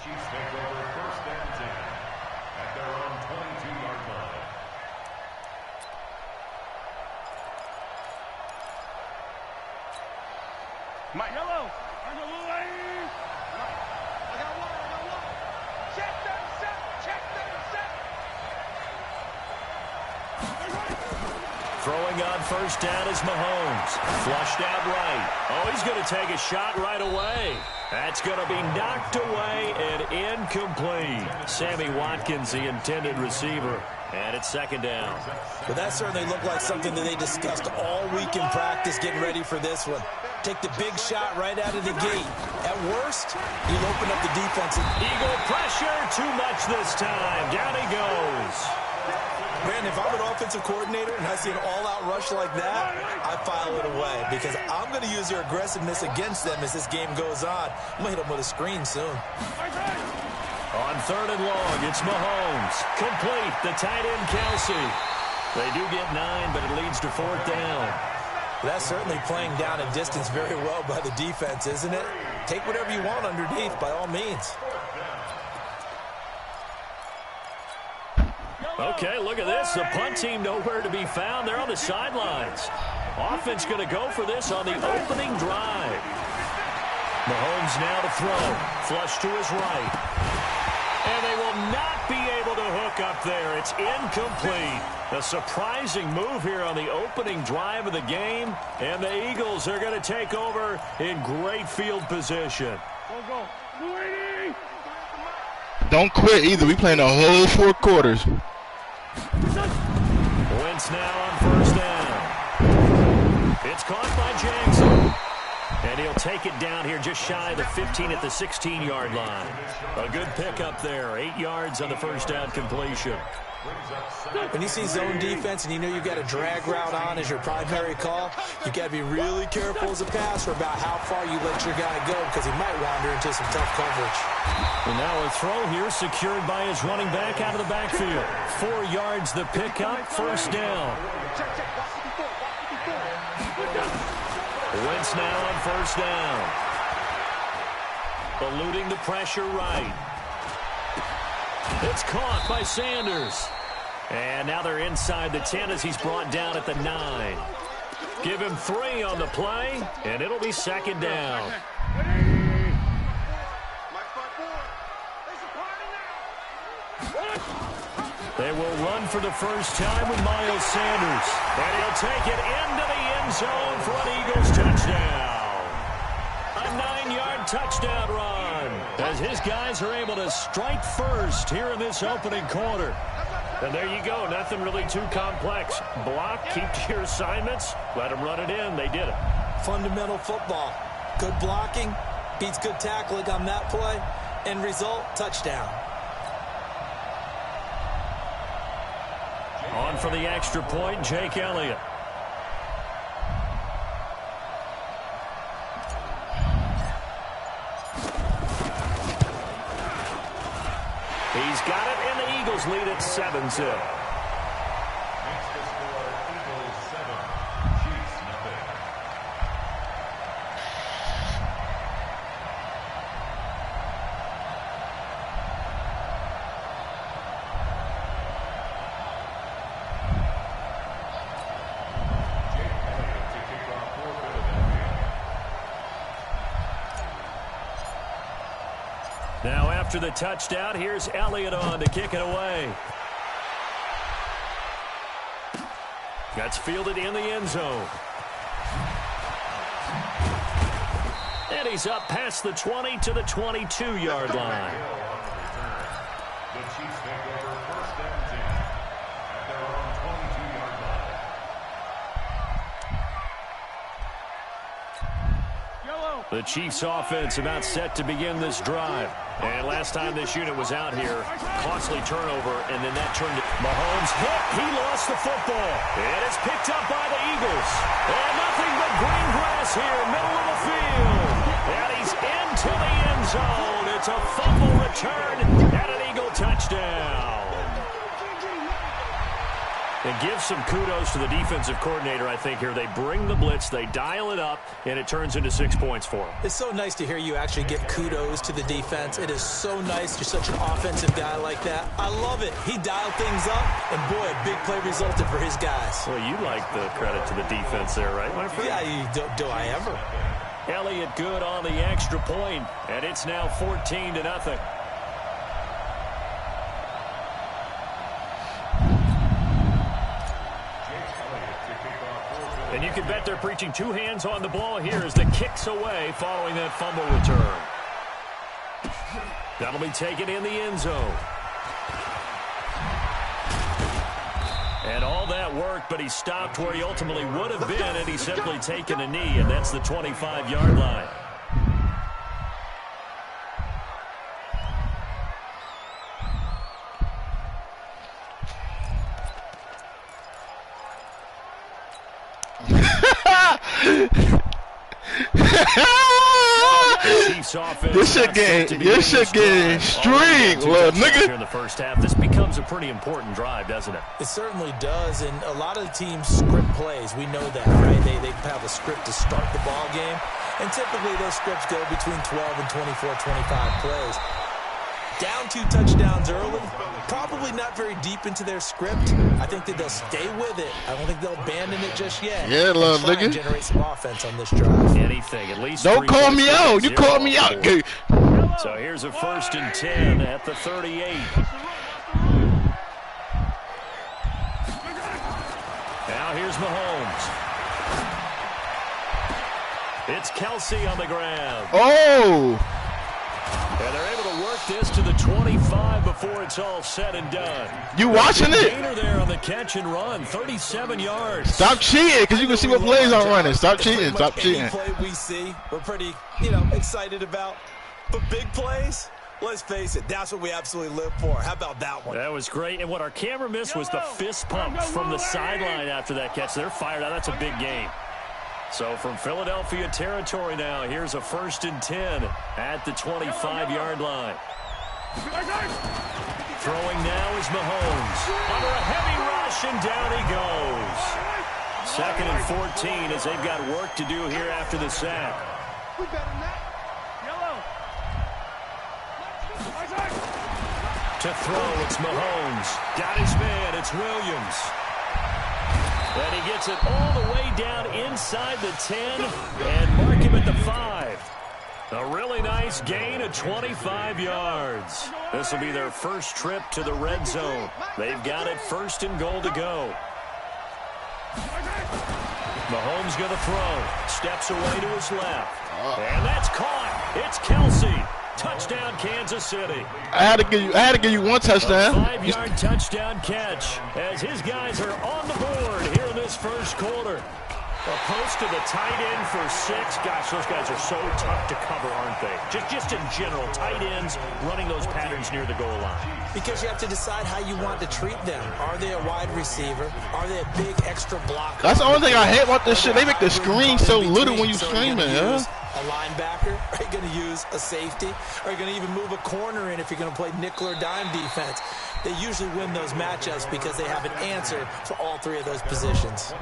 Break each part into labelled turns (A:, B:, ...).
A: Chiefs take over first and 10 at their own 22-yard line.
B: Mike. Yellow. I got one. Check them, set. Check them, set.
C: Throwing on first down is Mahomes. Flushed out right. Oh, he's going to take a shot right away. That's going to be knocked away and incomplete. Sammy Watkins, the intended receiver. And it's second down.
D: Well, that certainly looked like something that they discussed all week in practice getting ready for this one. Take the big shot right out of the gate. At worst, you'll open up the defense.
C: Eagle pressure, too much this time. Down he goes.
D: Brandon, if I'm an offensive coordinator and I see an all-out rush like that, I file it away because I'm going to use their aggressiveness against them as this game goes on. I'm going to hit them with a screen soon.
C: On third and long, it's Mahomes. Complete, the tight end, Kelsey. They do get 9, but it leads to fourth down.
D: That's certainly playing down a distance very well by the defense, isn't it? Take whatever you want underneath, by all means.
C: Okay, look at this. The punt team nowhere to be found. They're on the sidelines. Offense going to go for this on the opening drive. Mahomes now to throw. Flush to his right. And they will not be able to hook up there. It's incomplete. A surprising move here on the opening drive of the game. And the Eagles are going to take over in great field position.
E: Don't quit either. We playing the whole 4 quarters.
C: Wentz now on first down. It's caught by Jackson. And he'll take it down here just shy of the 15 at the 16-yard line. A good pickup there. 8 yards on the first down completion.
D: When you see zone defense and you know you've got a drag route on as your primary call, you got to be really careful as a passer about how far you let your guy go because he might wander into some tough coverage.
C: And now a throw here secured by his running back out of the backfield. 4 yards the pickup, first down. Wentz now on first down. Eluding the pressure right. It's caught by Sanders. And now they're inside the 10 as he's brought down at the 9. Give him 3 on the play, and it'll be second down. They will run for the first time with Miles Sanders. And he'll take it into the end zone for an Eagles touchdown. A 9-yard touchdown run as his guys are able to strike first here in this opening quarter. And there you go. Nothing really too complex. Block, keep to your assignments, let them run it in. They did it.
D: Fundamental football. Good blocking beats good tackling on that play. End result, touchdown.
C: On for the extra point, Jake Elliott. He's got it, and the Eagles lead at 7-0. Now after the touchdown, here's Elliott on to kick it away. That's fielded in the end zone. And he's up past the 20 to the 22-yard line.
A: The Chiefs take over first and 10 at their own 22-yard line.
C: The Chiefs offense about set to begin this drive. And last time this unit was out here, costly turnover, and then that turned to Mahomes hit. He lost the football. And it's picked up by the Eagles. And nothing but green grass here, middle of the field. And he's into the end zone. It's a fumble return and an Eagle touchdown. And give some kudos to the defensive coordinator, I think, here. They bring the blitz, they dial it up, and it turns into 6 points for them.
D: It's so nice to hear you actually give kudos to the defense. It is so nice. You're such an offensive guy like that. I love it. He dialed things up, and, boy, a big play resulted for his guys.
C: Well, you like the credit to the defense there, right, my friend?
D: Yeah, do I ever?
C: Elliott good on the extra point, and it's now 14-0. And you can bet they're preaching two hands on the ball here as the kick's away following that fumble return. That'll be taken in the end zone. And all that worked, but he stopped where he ultimately would have been, and he's simply taken a knee, and that's the 25-yard line.
E: This shit getting streaked, little nigga.
C: Here in the first half, this becomes a pretty important drive, doesn't it?
D: It certainly does, and a lot of the teams script plays. We know that, right? They have a script to start the ball game, and typically those scripts go between 12 and 24, 25 plays. Down 2 touchdowns early, probably not very deep into their script. I think that they'll stay with it. I don't think they'll abandon it just yet.
E: Yeah, little nigga.
D: And generate some offense on this drive.
C: Anything, at least.
E: Don't call me out. You called me out.
C: So here's a 1st and 10 at the 38. Now here's Mahomes. It's Kelsey on the ground.
E: Oh!
C: And they're able to work this to the 25 before it's all said and done.
E: You watching it?
C: Gainer there on the catch and run, 37 yards.
E: Stop cheating, because you can see what plays I'm running. Stop cheating. Stop cheating.
D: Any play we see, we're pretty, excited about. But big plays, let's face it, that's what we absolutely live for. How about that one?
C: That was great. And what our camera missed was the fist pump from the sideline after that catch. They're fired out. That's a big game. So from Philadelphia territory now, here's a 1st and 10 at the 25-yard line. Throwing now is Mahomes. Under a heavy rush, and down he goes. 2nd and 14 as they've got work to do here after the sack. To throw, it's Mahomes. Got his man, it's Williams. And he gets it all the way down inside the 10 and mark him at the 5. A really nice gain of 25 yards. This will be their first trip to the red zone. They've got it 1st and goal to go. Mahomes going to throw. Steps away to his left. And that's caught. It's Kelsey. Touchdown, Kansas City.
E: I had to give you one touchdown.
C: A 5-yard touchdown catch as his guys are on the board here in this first quarter. A post to the tight end for 6. Gosh, those guys are so tough to cover, aren't they? Just in general, tight ends running those patterns near the goal line.
D: Because you have to decide how you want to treat them. Are they a wide receiver? Are they a big extra blocker?
E: That's the only thing I hate about this shit. They make the screen so little when you screaming, huh?
D: A linebacker? Are you going to use a safety? Are you going to even move a corner in if you're going to play nickel or dime defense? They usually win those matchups because they have an answer for all 3 of those positions.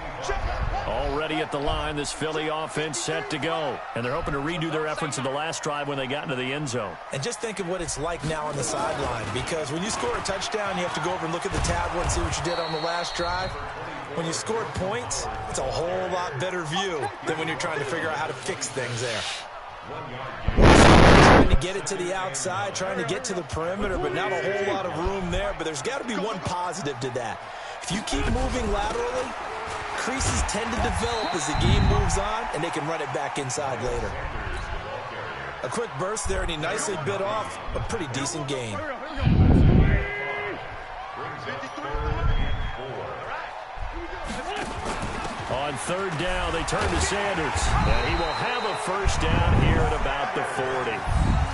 C: Already at the line, this Philly offense set to go. And they're hoping to redo their efforts in the last drive when they got into the end zone.
D: And just think of what it's like now on the sideline, because when you score a touchdown, you have to go over and look at the tablet and see what you did on the last drive. When you scored points, it's a whole lot better view than when you're trying to figure out how to fix things there. Trying to get it to the outside, trying to get to the perimeter, but not a whole lot of room there. But there's got to be one positive to that. If you keep moving laterally, creases tend to develop as the game moves on, and they can run it back inside later. A quick burst there, and he nicely bit off a pretty decent gain.
C: On 3rd down, they turn to Sanders. And he will have a 1st down here at about the 40.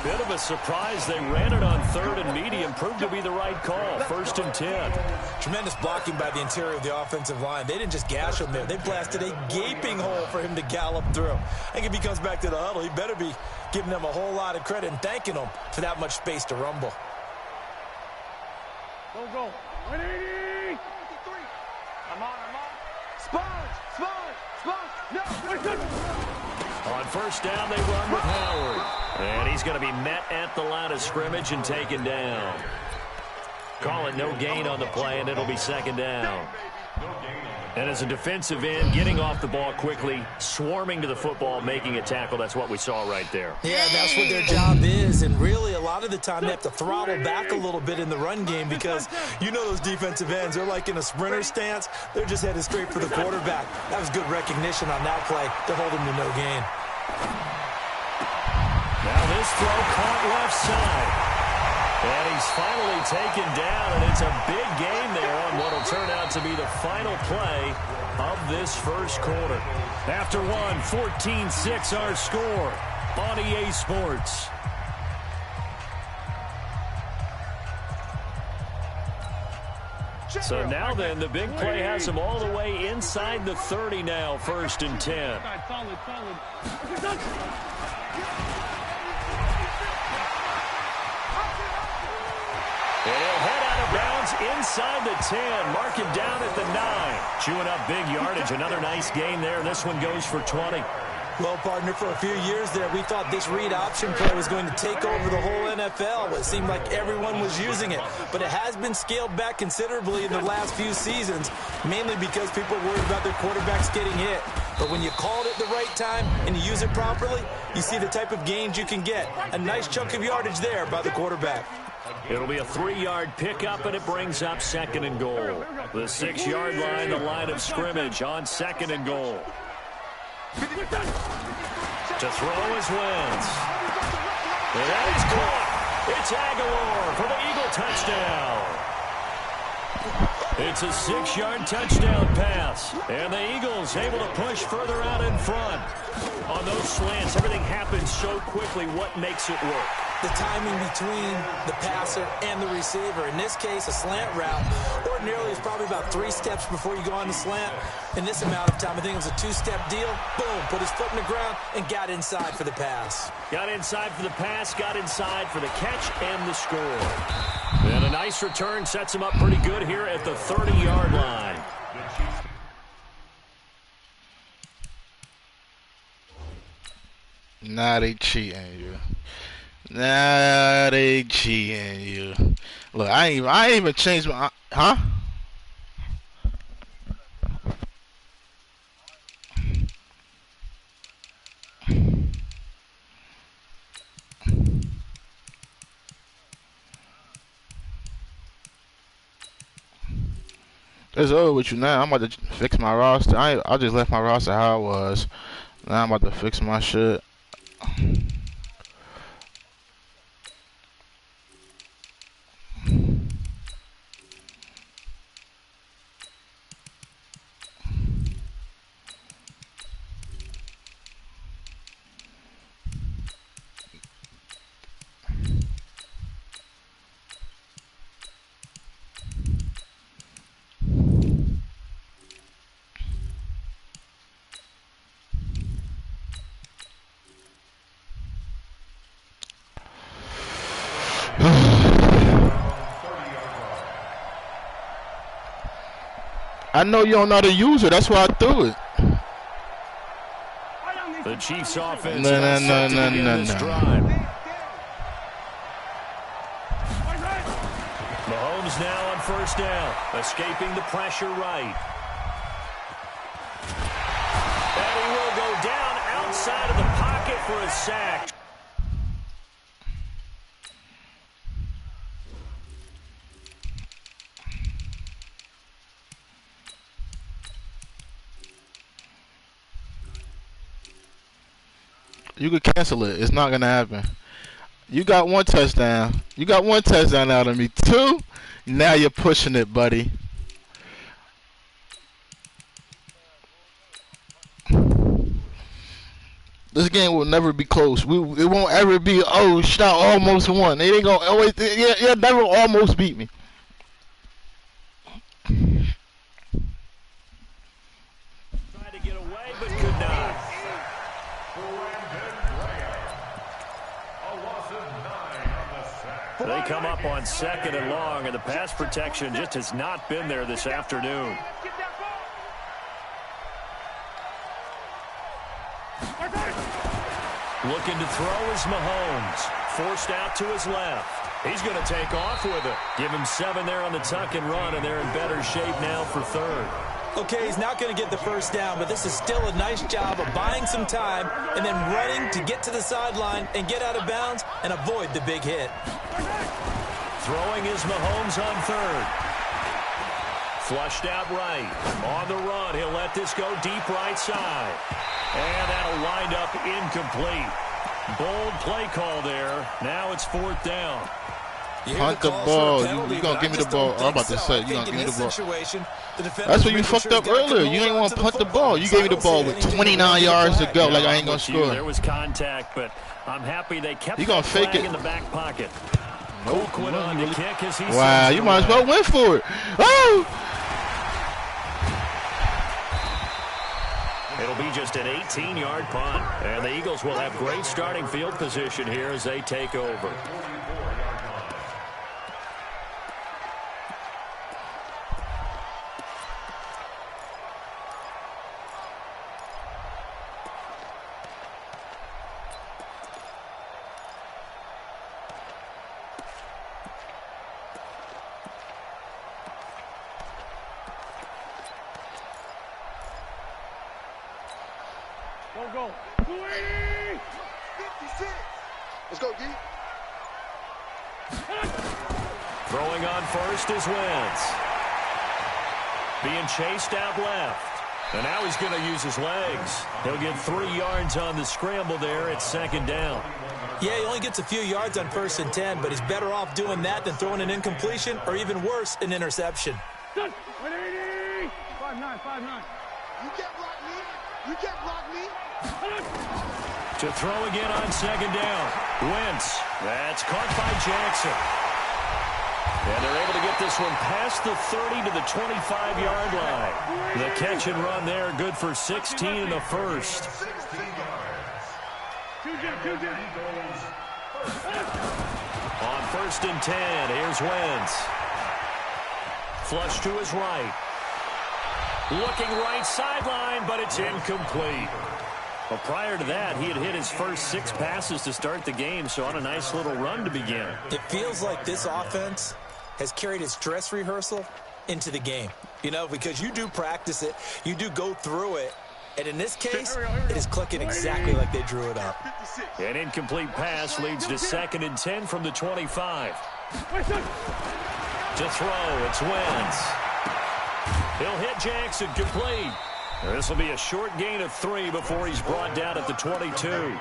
C: Bit of a surprise. They ran it on 3rd and medium. Proved to be the right call. 1st and 10.
D: Tremendous blocking by the interior of the offensive line. They didn't just gash him there. They blasted a gaping hole for him to gallop through. I think if he comes back to the huddle, he better be giving them a whole lot of credit and thanking them for that much space to rumble.
B: Go. 180.
C: On first down, they run with Howard. And he's going to be met at the line of scrimmage and taken down. Call it no gain on the play, and it'll be second down. And as a defensive end, getting off the ball quickly, swarming to the football, making a tackle, that's what we saw right there.
D: Yeah, that's what their job is, and really a lot of the time they have to throttle back a little bit in the run game because you know those defensive ends, they're like in a sprinter stance. They're just headed straight for the quarterback. That was good recognition on that play to hold him to no gain.
C: Now this throw caught left side. And he's finally taken down, and it's a big gain there on what will turn out to be the final play of this first quarter. After one, 14-6 our score on EA Sports. So now then, the big play has him all the way inside the 30 now, 1st and 10. And he'll head out of bounds inside the 10. Mark him down at the 9. Chewing up big yardage. Another nice gain there. This one goes for 20.
D: Well, partner, for a few years there, we thought this read option play was going to take over the whole NFL. It seemed like everyone was using it. But it has been scaled back considerably in the last few seasons, mainly because people are worried about their quarterbacks getting hit. But when you call it at the right time and you use it properly, you see the type of gains you can get. A nice chunk of yardage there by the quarterback.
C: It'll be a 3-yard pickup, and it brings up 2nd and goal. The 6-yard line, the line of scrimmage on 2nd and goal. To throw is Wentz. And that is caught. It's Aguilar for the Eagle touchdown. It's a 6-yard touchdown pass. And the Eagles able to push further out in front. On those slants, everything happens so quickly. What makes it work?
D: The timing between the passer and the receiver. In this case, a slant route ordinarily is probably about 3 steps before you go on the slant. In this amount of time, I think it was a 2-step deal. Boom, put his foot in the ground and got inside for the pass.
C: Got inside for the pass, got inside for the catch and the score. And a nice return sets him up pretty good here at the 30-yard line.
E: Nah, they cheating you. Nah, they cheating you. Look, I ain't even changed my huh? It's over with you now. I'm about to fix my roster. I just left my roster how it was. Now I'm about to fix my shit. I know you don't know how to use it. That's why I threw it.
C: The Chiefs offense
E: No.
C: drive. Mahomes now on first down, escaping the pressure right. And he will go down outside of the pocket for a sack.
E: You could cancel it. It's not gonna happen. You got 1 touchdown. You got 1 touchdown out of me. 2. Now you're pushing it, buddy. This game will never be close. It won't ever be. Oh, shit! I almost won. It ain't gonna always. Yeah, never almost beat me.
C: Tried to get away, but could not. They come up on 2nd and long, and the pass protection just has not been there this afternoon. Looking to throw is Mahomes. Forced out to his left. He's going to take off with it. Give him 7 there on the tuck and run, and they're in better shape now for third.
D: Okay, he's not going to get the first down, but this is still a nice job of buying some time and then running to get to the sideline and get out of bounds and avoid the big hit.
C: Throwing is Mahomes on third. Flushed out right. On the run, he'll let this go deep right side. And that'll wind up incomplete. Bold play call there. Now it's 4th down.
E: Punt the ball. You're going to give me the ball. I'm about to say, you're going to give me the ball. That's what you fucked up earlier. You ain't want to punt the ball. You gave me the ball with 29 yards to go. Like I ain't going to score.
C: There was contact, but I'm happy they kept
E: the flag
C: in the back pocket. Nope. Quit on the kick as he
E: wow, you might as well win for it. Oh!
C: It'll be just an 18-yard punt. And the Eagles will have great starting field position here as they take over.
B: Go. 56. Let's go, D.
C: Throwing on first is Wentz. Being chased out left. And now he's going to use his legs. He'll get 3 yards on the scramble there at 2nd down.
D: Yeah, he only gets a few yards on 1st and 10, but he's better off doing that than throwing an incompletion or even worse, an interception.
B: 180. 5'9". You can't block me. You can't block me.
C: To throw again on 2nd down. Wentz. That's caught by Jackson. And they're able to get this one past the 30 to the 25-yard line. The catch and run there, good for 16 in the first. On 1st and 10, here's Wentz. Flush to his right. Looking right sideline, but it's incomplete. Well, prior to that, he had hit his first 6 passes to start the game, so on a nice little run to begin.
D: It feels like this offense has carried its dress rehearsal into the game. You know, because you do practice it, you do go through it, and in this case, it is clicking exactly like they drew it up.
C: An incomplete pass leads to 2nd and 10 from the 25. To throw, it's Wentz. He'll hit Jackson, complete. This will be a short gain of 3 before he's brought down at the 22.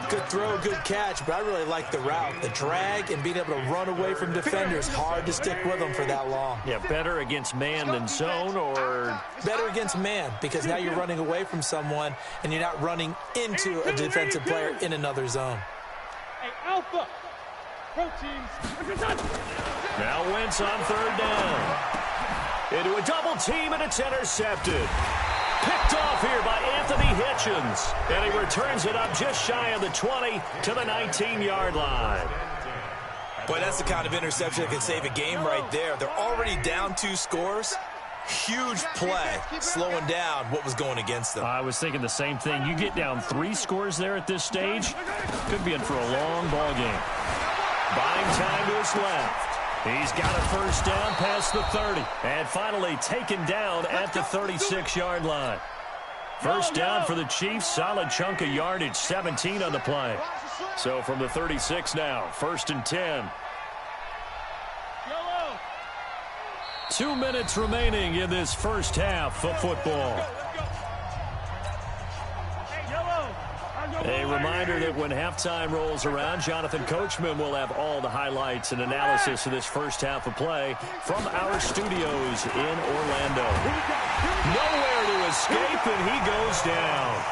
D: Good throw, good catch, but I really like the route. The drag and being able to run away from defenders, hard to stick with them for that long.
C: Yeah, better against man than zone, or?
D: Better against man, because now you're running away from someone and you're not running into a defensive player in another zone.
B: Hey, Alpha. Pro teams.
C: Now Wentz on 3rd down. Into a double team, and it's intercepted. Picked off here by Anthony Hitchens. And he returns it up just shy of the 20 to the 19-yard line.
D: Boy, that's the kind of interception that can save a game right there. They're already down 2 scores. Huge play, slowing down what was going against them.
C: I was thinking the same thing. You get down 3 scores there at this stage, could be in for a long ball game. Buying time to his left. He's got a first down past the 30. And finally taken down at the 36-yard line. First down for the Chiefs. Solid chunk of yardage. 17 on the play. So from the 36 now. 1st and 10. 2 minutes remaining in this first half of football. A reminder that when halftime rolls around, Jonathan Coachman will have all the highlights and analysis of this first half of play from our studios in Orlando. Nowhere to escape, and he goes down.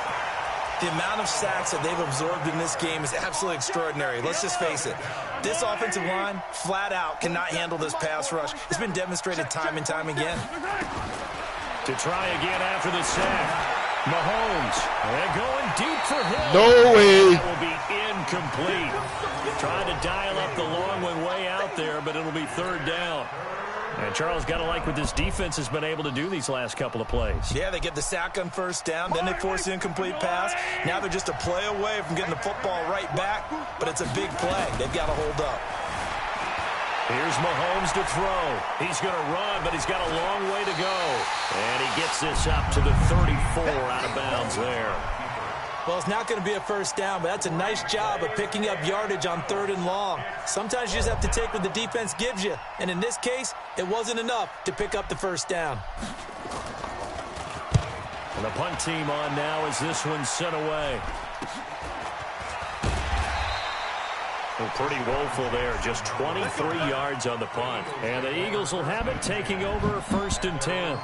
D: The amount of sacks that they've absorbed in this game is absolutely extraordinary. Let's just face it. This offensive line, flat out, cannot handle this pass rush. It's been demonstrated time and time again.
C: To try again after the sack. Mahomes, and going deep for him.
E: No way.
C: That will be incomplete. Trying to dial up the long one way out there, but it'll be 3rd down. And Charles, got to like what this defense has been able to do these last couple of plays.
D: Yeah, they get the sack on first down, then they force the incomplete pass. Now they're just a play away from getting the football right back, but it's a big play. They've got to hold up.
C: Here's Mahomes to throw. He's going to run, but he's got a long way to go. And he gets this up to the 34 out of bounds there.
D: Well, it's not going to be a first down, but that's a nice job of picking up yardage on 3rd and long. Sometimes you just have to take what the defense gives you. And in this case, it wasn't enough to pick up the first down.
C: And the punt team on now as this one's sent away. Well, pretty woeful there. Just 23 yards on the punt. And the Eagles will have it, taking over 1st and 10.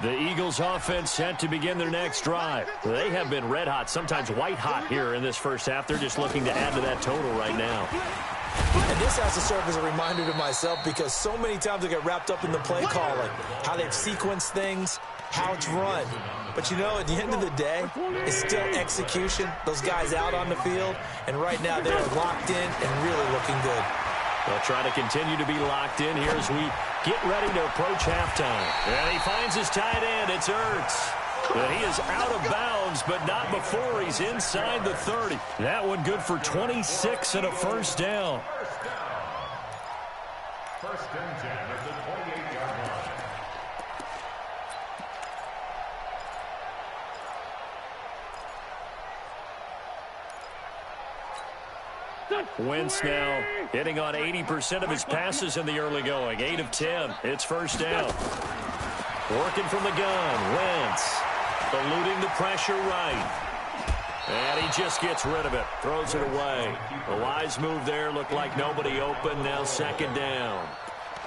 C: The Eagles offense set to begin their next drive. They have been red hot, sometimes white hot here in this first half. They're just looking to add to that total right now.
D: And this has to serve as a reminder to myself because so many times I get wrapped up in the play calling, how they've sequenced things, how it's run. But, you know, at the end of the day, it's still execution. Those guys out on the field, and right now they're locked in and really looking good.
C: They'll try to continue to be locked in here as we get ready to approach halftime. And he finds his tight end. It's Ertz. And he is out of bounds, but not before he's inside the 30. That one good for 26 and a first down.
A: 1st and 10 at the 28-yard line.
C: Wentz now hitting on 80% of his passes in the early going. 8 of 10. It's first down. Working from the gun. Wentz eluding the pressure right. And he just gets rid of it. Throws it away. A wise move there. Looked like nobody open. Now 2nd down.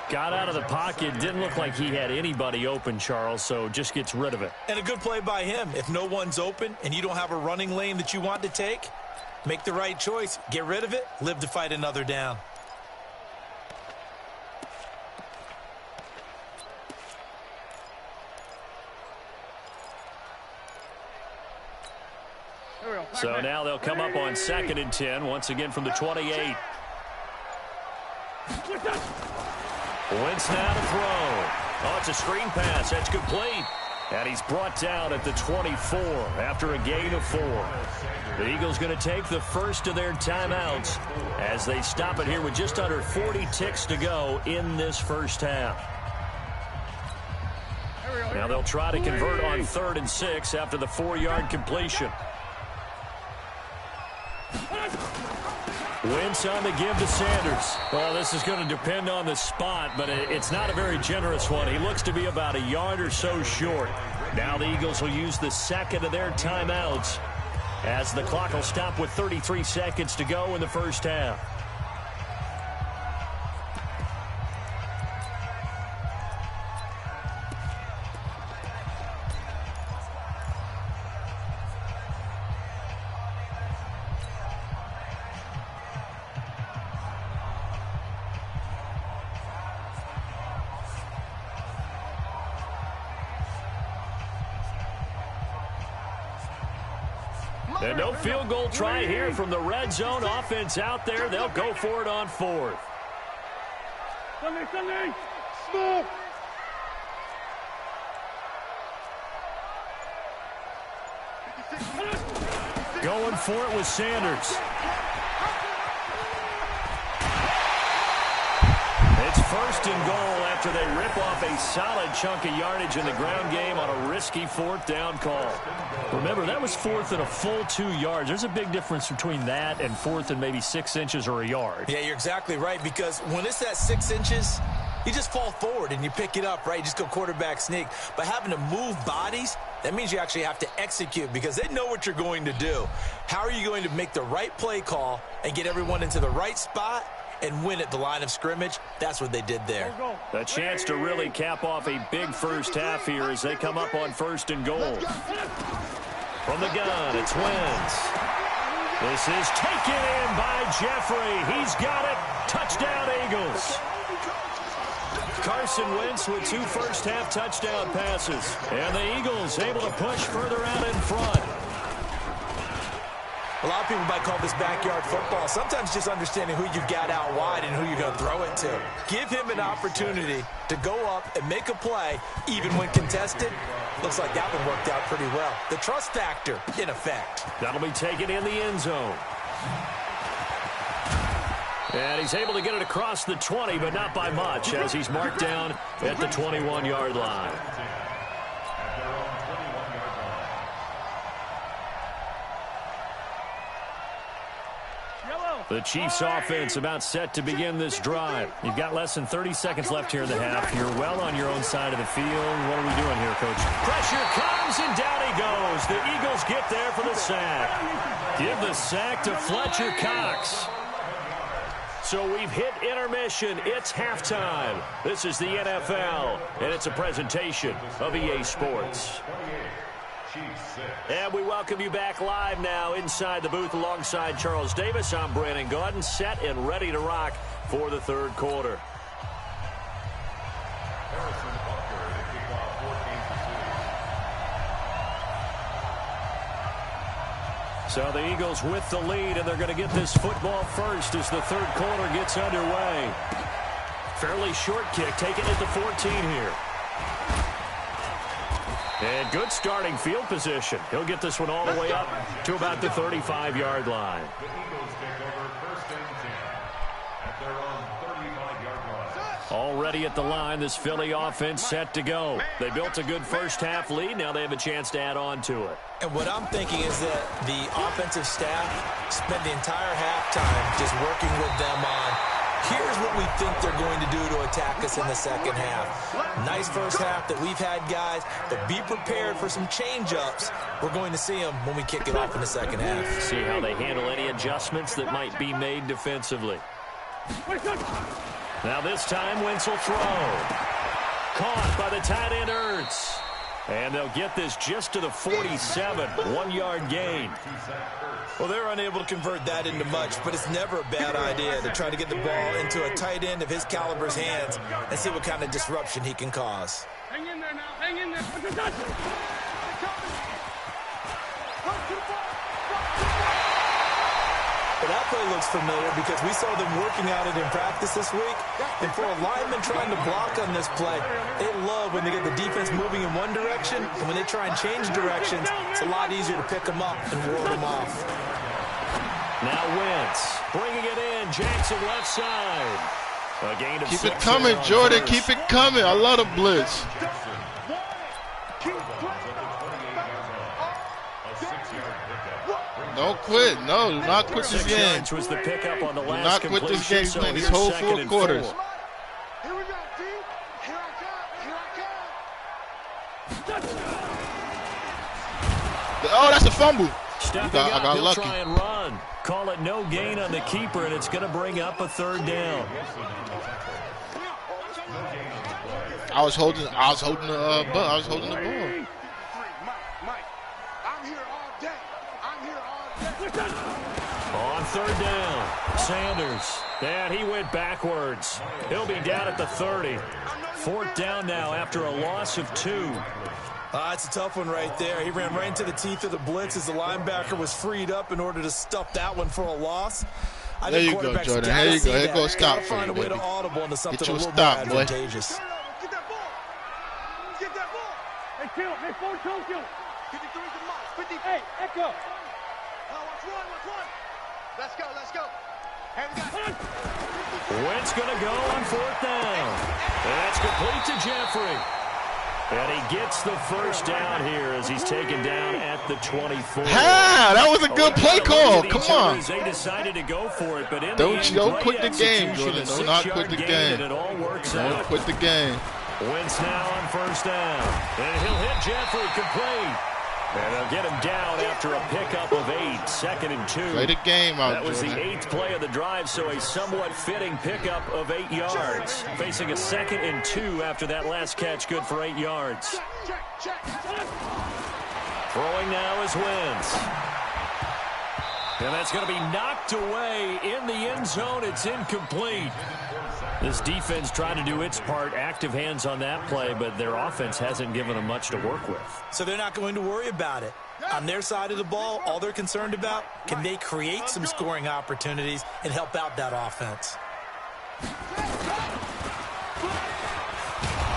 C: Got out of the pocket. Didn't look like he had anybody open, Charles, so just gets rid of it.
D: And a good play by him. If no one's open and you don't have a running lane that you want to take, make the right choice. Get rid of it. Live to fight another down.
C: So now they'll come up on 2nd and 10, once again from the 28. Wentz now to throw. Oh, it's a screen pass. That's complete. And he's brought down at the 24 after a gain of 4. The Eagles going to take the first of their timeouts as they stop it here with just under 40 ticks to go in this first half. Now they'll try to convert on 3rd and 6 after the 4-yard completion. Wentz on the give to Sanders. Well, this is going to depend on the spot, but it's not a very generous one. He looks to be about a yard or so short. Now the Eagles will use the 2nd of their timeouts as the clock will stop with 33 seconds to go in the first half. And no field goal try here from the red zone. Offense out there. They'll go for it on 4th. Going for it with Sanders. It's 1st and goal after they rip off a solid chunk of yardage in the ground game on a risky 4th down call. Remember, that was 4th and a full 2 yards. There's a big difference between that and 4th and maybe 6 inches or a yard.
D: Yeah, you're exactly right, because when it's that 6 inches, you just fall forward and you pick it up, right? You just go quarterback sneak. But having to move bodies, that means you actually have to execute because they know what you're going to do. How are you going to make the right play call and get everyone into the right spot and win at the line of scrimmage? That's what they did there.
C: A chance to really cap off a big first half here as they come up on 1st and goal. From the gun, it's Wentz. This is taken in by Jeffrey. He's got it. Touchdown, Eagles. Carson Wentz with 2 first-half touchdown passes. And the Eagles able to push further out in front.
D: A lot of people might call this backyard football. Sometimes just understanding who you got out wide and who you're going to throw it to. Give him an opportunity to go up and make a play, even when contested. Looks like that one worked out pretty well. The trust factor in effect.
C: That'll be taken in the end zone. And he's able to get it across the 20, but not by much, as he's marked down at the 21-yard line. The Chiefs offense about set to begin this drive. You've got less than 30 seconds left here in the half. You're well on your own side of the field. What are we doing here, Coach? Pressure comes, and down he goes. The Eagles get there for the sack. Give the sack to Fletcher Cox. So we've hit intermission. It's halftime. This is the NFL, and it's a presentation of EA Sports. And we welcome you back live now inside the booth alongside Charles Davis. I'm Brandon Gaudin, set and ready to rock for the third quarter. So the Eagles with the lead, and they're going to get this football first as the third quarter gets underway. Fairly short kick, taken at the 14 here. And good starting field position. He'll get this one all the way up to about the 35-yard line.
A: The Eagles take over first and 10 at their own 35-yard line.
C: Already at the line, this Philly offense set to go. They built a good first half lead. Now they have a chance to add on to it.
D: And what I'm thinking is that the offensive staff spent the entire halftime just working with them on, here's what we think they're going to do to attack us in the second half. Nice first half that we've had, guys, but be prepared for some change-ups. We're going to see them when we kick it off in the second half.
C: See how they handle any adjustments that might be made defensively. Now this time, Wentz will throw. Caught by the tight end, Ertz. And they'll get this just to the 47, 1-yard gain.
D: Well, they're unable to convert that into much, but it's never a bad idea to try to get the ball into a tight end of his caliber's hands and see what kind of disruption he can cause.
B: Hang in there now. Hang in there. Put the touch.
D: Well, that play looks familiar because we saw them working at it in practice this week. And for a lineman trying to block on this play, they love when they get the defense moving in one direction. And when they try and change directions, it's a lot easier to pick them up and whirl them off.
C: Now Wentz bringing it in. Jackson left side. A gain of 6.
E: Keep it coming, Jordan. Keep it coming. I love the blitz. Don't quit. No, do not quit this game.
C: Was the pickup on the
E: Do
C: last
E: not quit this game.
C: so
E: Playing these whole 4 quarters.
B: Here we go, D. Here I come.
E: Oh, that's a fumble.
C: Stepping
E: I got
C: he'll
E: lucky.
C: try and run. Call it no gain on the keeper, and it's going to bring up a third down.
E: I was holding the ball.
B: Mike, I'm here all day. I'm here all day.
C: On third down, Sanders. And he went backwards. He'll be down at the 30. Fourth down now after a loss of 2.
D: It's a tough one right there. He ran right into the teeth of the blitz as the linebacker was freed up in order to stuff that one for a loss.
E: There you go, Jordan. Here you go. Here goes Scott for
D: find
E: you,
D: a way
E: baby.
D: to audible into something
E: Get you
D: a
E: a
D: little
E: stop,
D: more
E: boy.
D: advantageous.
B: Get that ball. Get that ball. Hey, kill. Hey, 4 kill. 53 to Mike. 50. Hey, Echo. Watch one. Let's go. Hey, we got
C: Wentz going to go on fourth down. That's complete to Jeffrey. And he gets the first down here as he's taken down at the 24.
E: That was a good play call. Come on.
C: They decided to go for it, but in
E: Don't quit the game,
C: execution,
E: Jordan.
C: a
E: Do not
C: 6-yard
E: quit the
C: gain,
E: game.
C: and it all works
E: Don't
C: out.
E: quit the game.
C: Wentz now on first down. And he'll hit Jeffrey complete. And they'll get him down after a pickup of 8, 2nd and 2.
E: Play the game out,
C: That was the
E: Jordan.
C: 8th play of the drive, so a somewhat fitting pickup of 8 yards. Facing a 2nd and 2 after that last catch, good for 8 yards.
B: check.
C: Throwing now is Wentz. And that's going to be knocked away in the end zone. It's incomplete. This defense tried to do its part, active hands on that play, but their offense hasn't given them much to work with.
D: So they're not going to worry about it. On their side of the ball, all they're concerned about, can they create some scoring opportunities and help out that offense?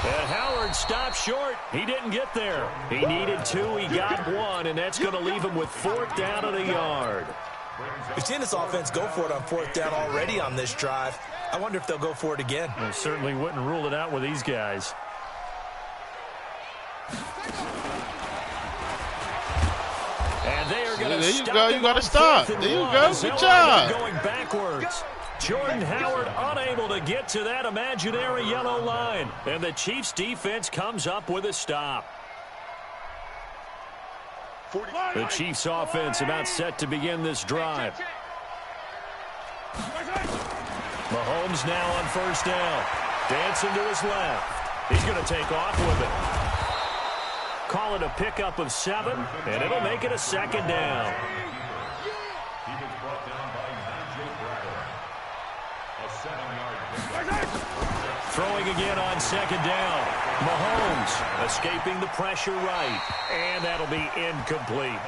C: And Howard stopped short. He didn't get there. He needed 2. He got 1, and that's going to leave him with 4th down and a yard.
D: We've seen this offense go for it on 4th down already on this drive. I wonder if they'll go for it again.
C: They certainly wouldn't rule it out with these guys. And they are going to stop.
E: There you go. You got to stop. There you go. Good job.
C: Going backwards. Jordan Howard unable to get to that imaginary yellow line. And the Chiefs defense comes up with a stop. The Chiefs offense about set to begin this drive. Mahomes now on 1st down. Dancing to his left. He's going to take off with it. Call it a pickup of 7, and it'll make it a 2nd down. Throwing again on 2nd down. Mahomes escaping the pressure right, and that'll be incomplete.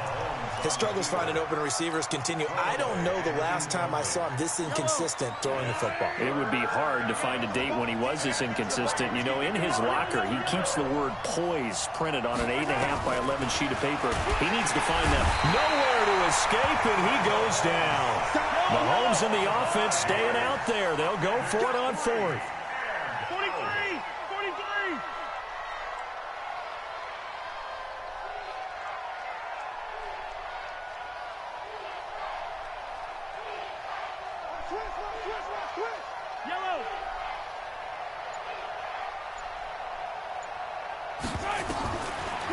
D: His struggles finding open receivers continue. I don't know the last time I saw him this inconsistent throwing the football.
C: It would be hard to find a date when he was this inconsistent. You know, in his locker, he keeps the word poise printed on an 8.5 by 11 sheet of paper. He needs to find that. Nowhere to escape, and he goes down. Mahomes and the offense staying out there. They'll go for it on 4th.
B: 43! Yellow!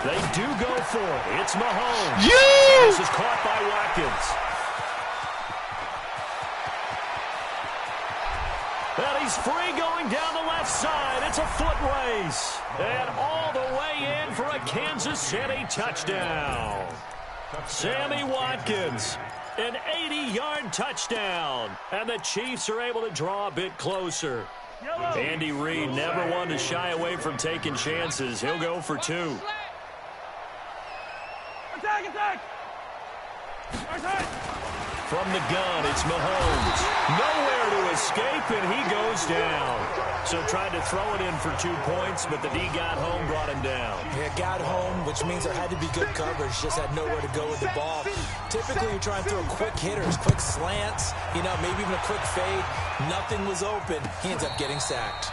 C: They do go for it. It's Mahomes.
E: You!
C: This is caught by Watkins. And he's free going down the left side. It's a foot race. And all the way in for a Kansas City touchdown. Sammy Watkins, an 80-yard touchdown. And the Chiefs are able to draw a bit closer. Andy Reid never one to shy away from taking chances. He'll go for 2.
B: Attack!
C: From the gun, it's Mahomes. Nowhere to escape, and he goes down. So tried to throw it in for 2 points, but the D got home, brought him down.
D: Yeah, got home, which means there had to be good coverage. Just had nowhere to go with the ball. Typically, you try and throw quick hitters, quick slants, you know, maybe even a quick fade. Nothing was open. He ends up getting sacked.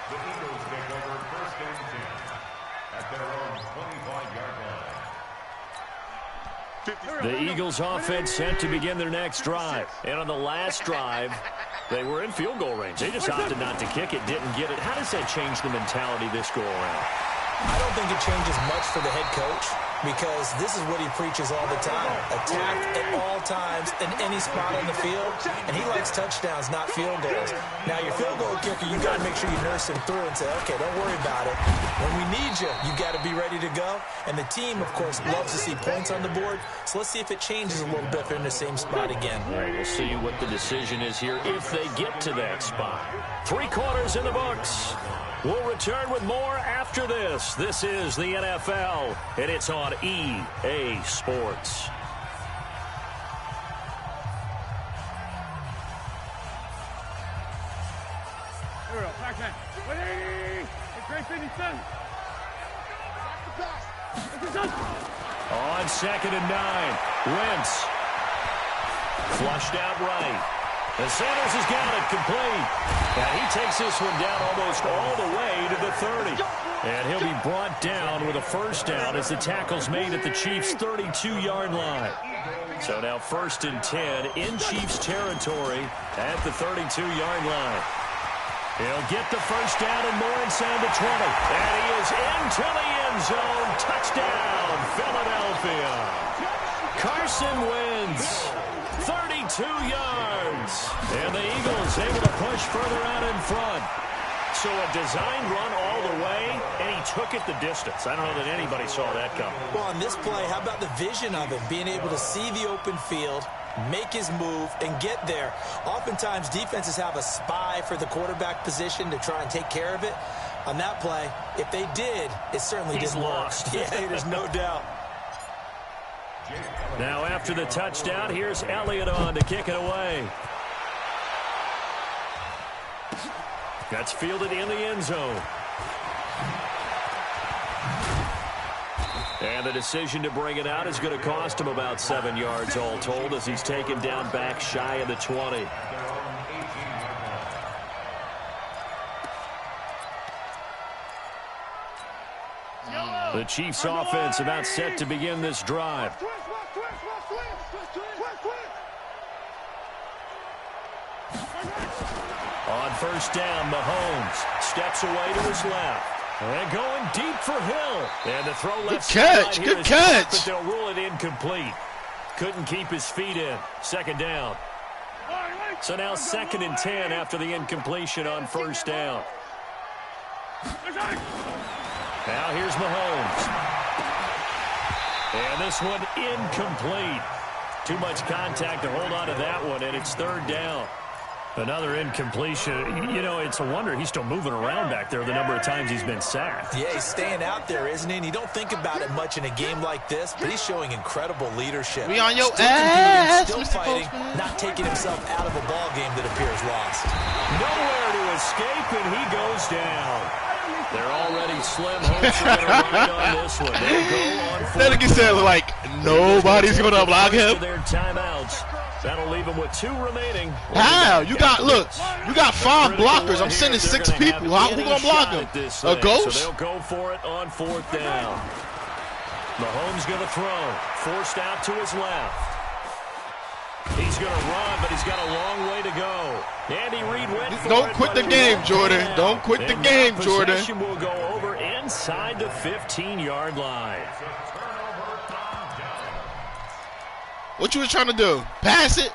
A: The Eagles take over 1st and 10 at their own 25-yard line.
C: The Eagles offense set to begin their next drive. And on the last drive, they were in field goal range. They just opted not to kick it, didn't get it. How does that change the mentality this go around?
D: I don't think it changes much for the head coach because this is what he preaches all the time. Attack at all times in any spot on the field, and he likes touchdowns, not field goals. Now, your field goal kicker, you got to make sure you nurse him through and say, okay, don't worry about it. When we need you, you got to be ready to go. And the team, of course, loves to see points on the board. So let's see if it changes a little bit if they're in the same spot again.
C: All right, we'll see what the decision is here if they get to that spot. 3 quarters in the books. We'll return with more after this. This is the NFL, and it's on EA Sports. On 2nd and 9, Wentz. Flushed out right. And Sanders has got it complete. And he takes this one down almost all the way to the 30. And he'll be brought down with a 1st down as the tackle's made at the Chiefs' 32-yard line. So now 1st and 10 in Chiefs territory at the 32-yard line. He'll get the 1st down and more inside the 20. And he is into the end zone. Touchdown, Philadelphia. Carson Wentz, 32 yards. And the Eagles able to push further out in front. So a design run all the way, and he took it the distance. I don't know that anybody saw that coming.
D: Well, on this play, how about the vision of him, being able to see the open field, make his move, and get there. Oftentimes, defenses have a spy for the quarterback position to try and take care of it. On that play, if they did, it certainly didn't work. Yeah, there's no doubt.
C: Now after the touchdown, here's Elliott on to kick it away. That's fielded in the end zone. And the decision to bring it out is going to cost him about 7 yards all told as he's taken down back shy of the 20. The Chiefs offense about set to begin this drive. On first down, Mahomes steps away to his left. And going deep for Hill. And the throw left side.
E: Good catch.
C: But they'll rule it incomplete. Couldn't keep his feet in. Second down. So now 2nd and 10 after the incompletion on first down. Now here's Mahomes. And this one incomplete. Too much contact to hold on to that one, and it's 3rd down. Another incompletion. You know, it's a wonder he's still moving around back there the number of times he's been sacked.
D: Yeah, he's staying out there, isn't he? And you don't think about it much in a game like this, but he's showing incredible leadership.
E: We on your
D: still
E: ass,
D: still
E: Mr.
D: fighting,
E: Postman.
D: not taking himself out of a ball game that appears lost.
C: Nowhere to escape, and he goes down. They're already slim hopes are going to ride on this one. They'll go on
E: That nigga said, like, nobody's going to block him.
C: Their timeouts. That'll leave him with 2 remaining.
E: How? You got, look, you got 5 blockers. I'm sending 6 people. Who going to block him? A ghost?
C: So they'll go for it on 4th down. Mahomes going to throw. Forced out to his left. He's going to run, but he's got a long way to go. Andy Reid went for
E: Don't
C: it,
E: quit the
C: but
E: game, Jordan. Don't quit the game, Jordan.
C: Possession will go over inside the 15-yard line.
E: What you was trying to do? Pass it?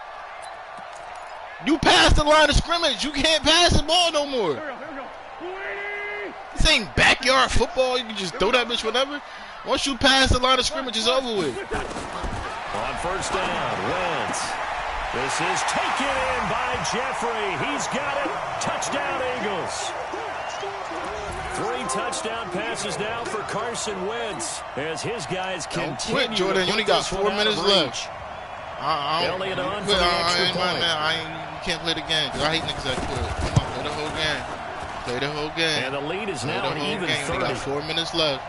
E: You passed the line of scrimmage. You can't pass the ball no more. This ain't backyard football. You can just throw that bitch whenever. Once you pass the line of scrimmage, it's over with.
C: On first down, Wentz. This is taken in by Jeffrey. He's got it. Touchdown, Eagles. 3 touchdown passes now for Carson Wentz as his guys continue.
E: Don't quit, Jordan. You only got 4 minutes left.
C: Elliott on for the extra point.
E: You can't play the game because I hate niggas that quit. Come on, play the whole game. Play the whole game.
C: And the lead is now an even 30.
E: We got 4 minutes left.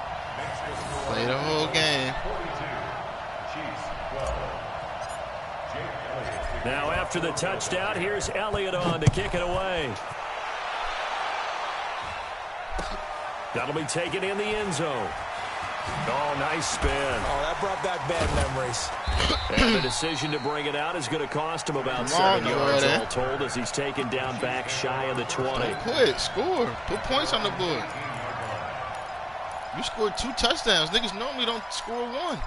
E: Play the whole game.
C: Now after the touchdown, here's Elliott on to kick it away. That'll be taken in the end zone. Oh, nice spin.
D: Oh, that brought back bad memories.
C: And the decision to bring it out is going to cost him about 7 yards all told as he's taken down back shy of the 20.
E: Don't quit. Score. Put points on the board. You scored 2 touchdowns. Niggas normally don't score 1.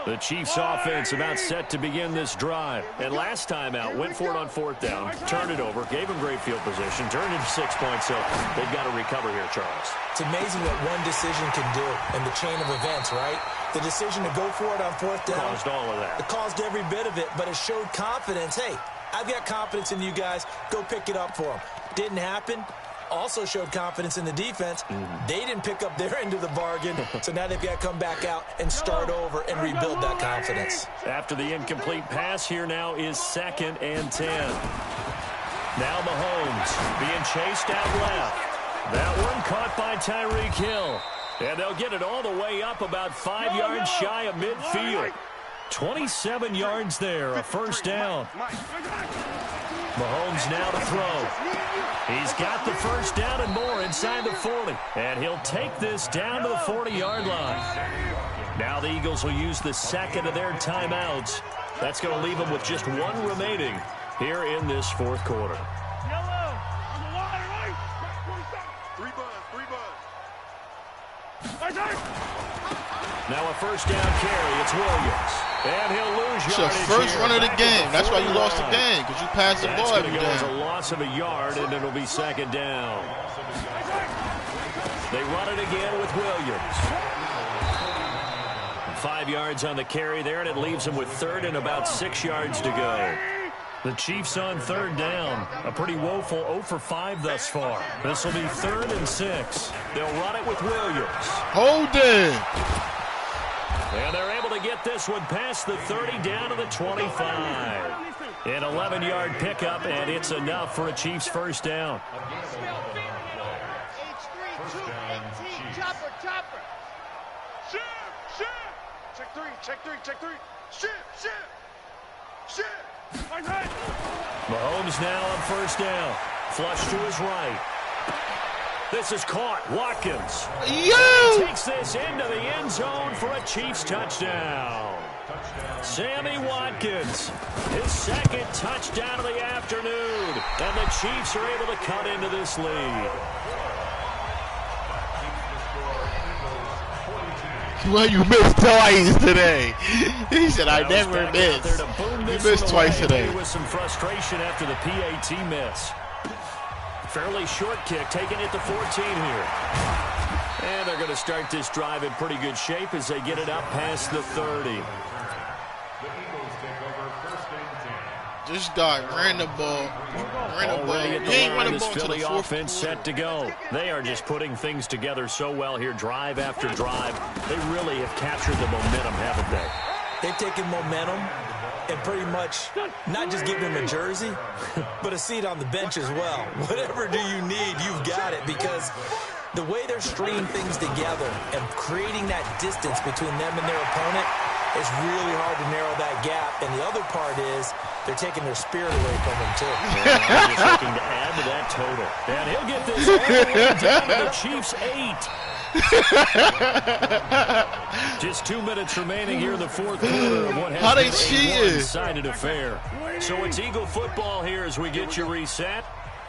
C: The Chiefs offense about set to begin this drive. And last time out, went for it on 4th down, turned it over, gave him great field position, turned it to 6 points, so they've got to recover here, Charles.
D: It's amazing what one decision can do in the chain of events, right? The decision to go for it on 4th down.
C: Caused all of that.
D: It caused every bit of it, but it showed confidence. Hey, I've got confidence in you guys. Go pick it up for them. Didn't happen. Also showed confidence in the defense. They didn't pick up their end of the bargain, so now they've got to come back out and start over and rebuild that confidence.
C: After the incomplete pass, here now is 2nd and 10. Now Mahomes being chased out left. That one caught by Tyreek Hill. And they'll get it all the way up about 5 yards shy of midfield. 27 yards there, a first down. Mahomes now to throw. He's got the first down and more inside the 40. And he'll take this down to the 40-yard line. Now the Eagles will use the 2nd of their timeouts. That's going to leave them with just 1 remaining here in this 4th quarter. Now a first down carry. It's Williams. And he'll lose
E: It's
C: yardage.
E: your first run of the game. That's why you lost the game, because you passed the ball every
C: That's going to go as a
E: game.
C: loss of a yard, and it'll be 2nd down. They run it again with Williams. 5 yards on the carry there, and it leaves them with 3rd and about 6 yards to go. The Chiefs on third down. A pretty woeful 0 for 5 thus far. This will be 3rd and 6. They'll run it with Williams.
E: Hold it.
C: And they're able to get this one past the 30 down to the 25. An 11-yard pickup, and it's enough for a Chiefs first down.
B: Chopper. Check three. Shit.
C: Mahomes now on first down. Flush to his right. This is caught. Watkins. Takes this into the end zone for a Chiefs touchdown. Sammy Watkins, his 2nd touchdown of the afternoon. And the Chiefs are able to cut into this lead.
E: Well, you missed twice today. He said, I never miss. You missed twice today.
C: With some frustration after the PAT miss. Fairly short kick, taking it to 14 here. And they're going to start this drive in pretty good shape as they get it up past the 30.
E: This guy ran the ball.
C: Already at the line, this Philly
E: the
C: offense set to go. They are just putting things together so well here, drive after drive. They really have captured the momentum, haven't they?
D: They've taken momentum and pretty much not just given him a jersey, but a seat on the bench as well. Whatever do you need, you've got it, because the way they're stringing things together and creating that distance between them and their opponent, it's really hard to narrow that gap. And the other part is they're taking their spirit away from them, too.
C: Yeah, just looking to add to that total. And he'll get this all the way down to the Chiefs' 8. Just 2 minutes remaining here in the 4th quarter of what has been a one-sided affair. So it's Eagle football here as we get you reset.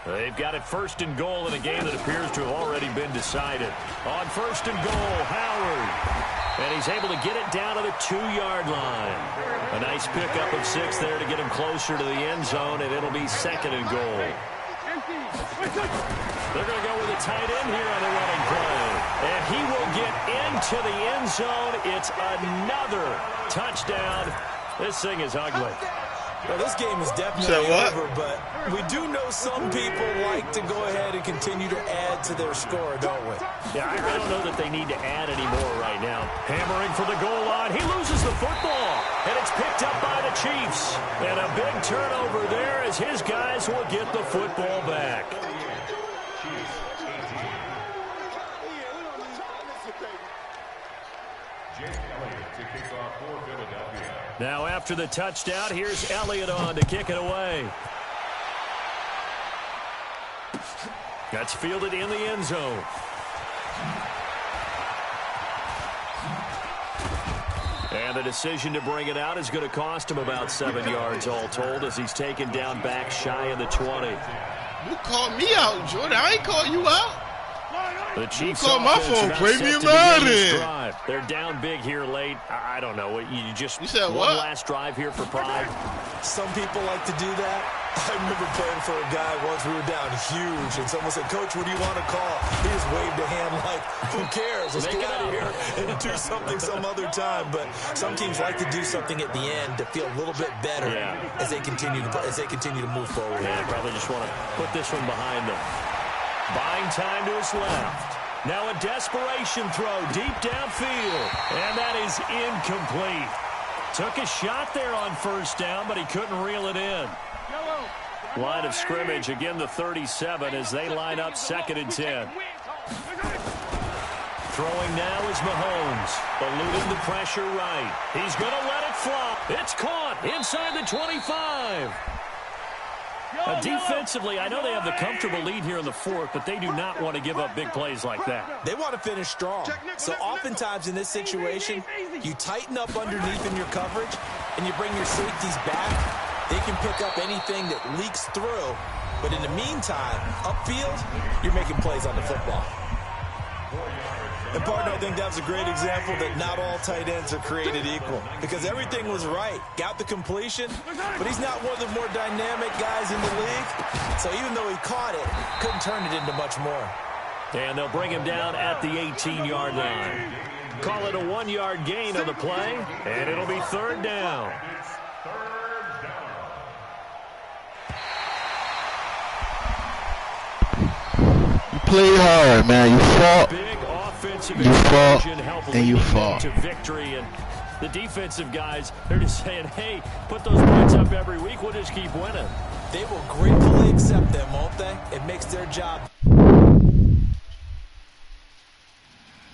C: They've got it 1st and goal in a game that appears to have already been decided. On 1st and goal, Howard. And he's able to get it down to the 2-yard line. A nice pickup of 6 there to get him closer to the end zone, and it'll be 2nd and goal. They're going to go with a tight end here on the running play. And he will get into the end zone. It's another touchdown. This thing is ugly.
D: Well, this game is definitely over, but we do know some people like to go ahead and continue to add to their score, don't we?
C: Yeah, I don't know that they need to add any more right now. Hammering for the goal line. He loses the football, and it's picked up by the Chiefs. And a big turnover there as his guys will get the football back. Now after the touchdown, here's Elliott on to kick it away. That's fielded in the end zone. And the decision to bring it out is going to cost him about 7 yards all told as he's taken down back shy of the 20.
E: You called me out, Jordan. I ain't call you out.
C: The Chiefs
E: call my phone, play me mad in.
C: They're down big here late. I don't know. You
E: said
C: one
E: what?
C: Last drive here for pride.
D: Some people like to do that. I remember playing for a guy once. We were down huge, and someone said, "Coach, what do you want to call?" He just waved a hand like, "Who cares? Let's get out of here and do something some other time." But some teams like to do something at the end to feel a little bit better as they continue to move forward.
C: Yeah, probably just want to put this one behind them. Buying time to his left. Now a desperation throw deep downfield. And that is incomplete. Took a shot there on first down, but he couldn't reel it in. Line of scrimmage, again the 37 as they line up 2nd and 10. Throwing now is Mahomes. Eluding the pressure right. He's going to let it fly. It's caught inside the 25. Defensively, I know they have the comfortable lead here in the 4th, but they do not want to give up big plays like that.
D: They want to finish strong. So oftentimes in this situation, you tighten up underneath in your coverage, and you bring your safeties back. They can pick up anything that leaks through. But in the meantime, upfield, you're making plays on the football. And, partner, I think that was a great example that not all tight ends are created equal. Because everything was right. Got the completion, but he's not one of the more dynamic guys in the league. So even though he caught it, couldn't turn it into much more.
C: And they'll bring him down at the 18-yard line. Call it a 1-yard gain on the play, and it'll be 3rd down.
E: play hard, man. You fought.
C: Big offensive
E: You fought,
C: explosion helped
E: and you
C: lead them
E: fought.
C: to victory. And the defensive guys, they're just saying, hey, put those points up every week. We'll just keep winning.
D: They will gratefully accept them, won't they? It makes their job